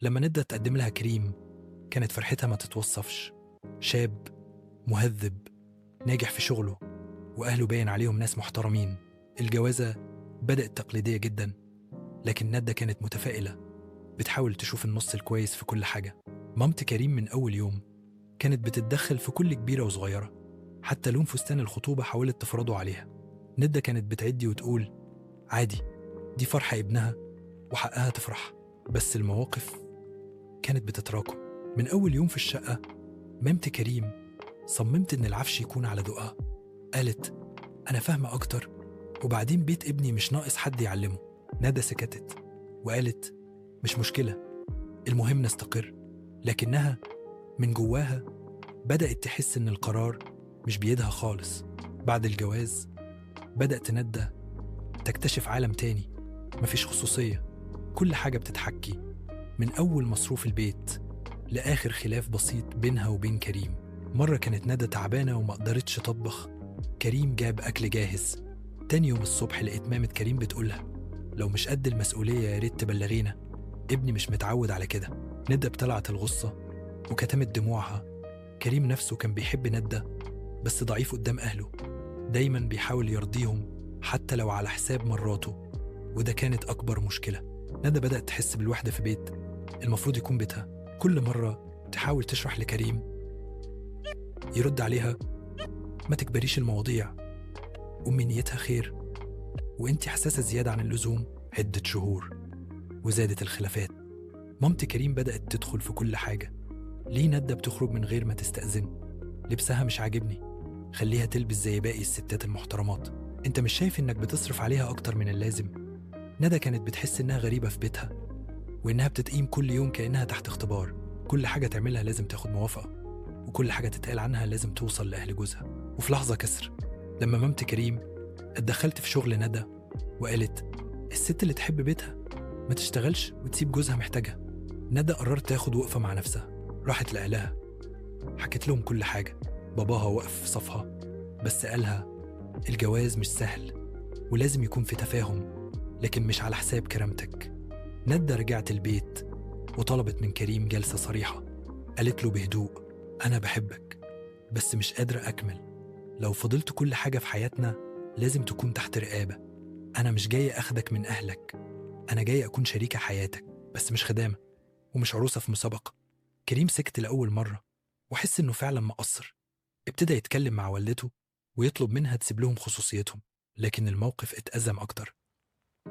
لما ندى تقدم لها كريم كانت فرحتها ما تتوصفش. شاب مهذب ناجح في شغله وأهله باين عليهم ناس محترمين. الجوازة بدأت تقليدية جدا، لكن ندى كانت متفائلة، بتحاول تشوف النص الكويس في كل حاجة. مامت كريم من أول يوم كانت بتتدخل في كل كبيرة وصغيرة، حتى لون فستان الخطوبة حاولت تفرضه عليها. ندى كانت بتعدي وتقول عادي، دي فرحة ابنها وحقها تفرح. بس المواقف كانت بتتراكم. من أول يوم في الشقة مامت كريم صممت إن العفش يكون على ذوقها. قالت أنا فاهمة أكتر، وبعدين بيت ابني مش ناقص حد يعلمه. ندى سكتت وقالت مش مشكلة، المهم نستقر. لكنها من جواها بدأت تحس إن القرار مش بيدها خالص. بعد الجواز بدأت ندى تكتشف عالم تاني، مفيش خصوصية، كل حاجة بتتحكي، من أول مصروف البيت لآخر خلاف بسيط بينها وبين كريم. مرة كانت ندى تعبانة وما قدرتش تطبخ، كريم جاب أكل جاهز. تاني يوم الصبح لقيت مامة كريم بتقولها لو مش قد المسؤولية يا ريت تبلغينا، ابني مش متعود على كده. ندى ابتلعت الغصة وكتمت دموعها. كريم نفسه كان بيحب ندى بس ضعيف قدام أهله، دايما بيحاول يرضيهم حتى لو على حساب مراته، وده كانت أكبر مشكلة. ندى بدأت تحس بالوحدة في بيت المفروض يكون بيتها. كل مرة تحاول تشرح لكريم يرد عليها ما تكبريش المواضيع، أمي نيتها خير وإنتي حساسة زيادة عن اللزوم. عدة شهور وزادت الخلافات. مامت كريم بدأت تدخل في كل حاجة. ليه ندى بتخرج من غير ما تستأذن؟ لبسها مش عاجبني، خليها تلبس زي باقي الستات المحترمات. انت مش شايف انك بتصرف عليها اكتر من اللازم؟ ندى كانت بتحس انها غريبة في بيتها وانها بتتقيم كل يوم كأنها تحت اختبار. كل حاجة تعملها لازم تاخد موافقة، وكل حاجة تتقال عنها لازم توصل لأهل جوزها. وفي لحظة كسر لما مامت كريم اتدخلت في شغل ندى وقالت الست اللي تحب بيتها ما تشتغلش وتسيب جوزها محتاجها. ندى قررت تاخد وقفة مع نفسها، راحت لأهلها حكت لهم كل حاجة. باباها وقف في صفها بس قالها الجواز مش سهل ولازم يكون في تفاهم، لكن مش على حساب كرامتك. ندى رجعت البيت وطلبت من كريم جلسة صريحة. قالت له بهدوء أنا بحبك بس مش قادرة أكمل، لو فضلت كل حاجة في حياتنا لازم تكون تحت رقابة. أنا مش جاية أخدك من أهلك، أنا جاية أكون شريكة حياتك بس مش خدامة ومش عروسة في مسابقة. كريم سكت لأول مرة وحس إنه فعلا مقصر. ابتدى يتكلم مع والدته ويطلب منها تسيب لهم خصوصيتهم، لكن الموقف اتأزم أكتر.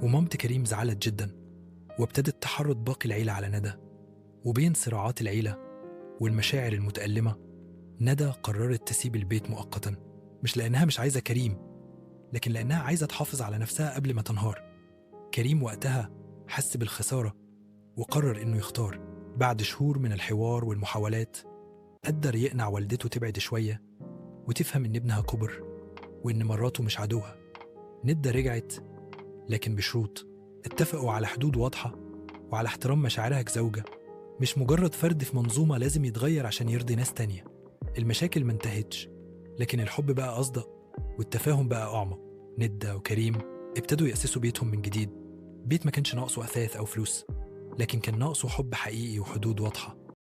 ومامت كريم زعلت جدا وابتدت تحرض باقي العيلة على ندى. وبين صراعات العيلة والمشاعر المتألمة ندى قررت تسيب البيت مؤقتا، مش لأنها مش عايزة كريم، لكن لأنها عايزة تحافظ على نفسها قبل ما تنهار. كريم وقتها حس بالخسارة وقرر إنه يختار. بعد شهور من الحوار والمحاولات قدر يقنع والدته تبعد شوية وتفهم إن ابنها كبر وإن مراته مش عدوها. ندى رجعت لكن بشروط. اتفقوا على حدود واضحة وعلى احترام مشاعرها كزوجة، مش مجرد فرد في منظومة لازم يتغير عشان يرضي ناس تانية. المشاكل ما انتهتش، لكن الحب بقى أصدق والتفاهم بقى أعمق. ندى وكريم ابتدوا يأسسوا بيتهم من جديد. بيت ما كانش ناقصه أثاث أو فلوس، لكن كان ناقصه حب حقيقي وحدود واضحة.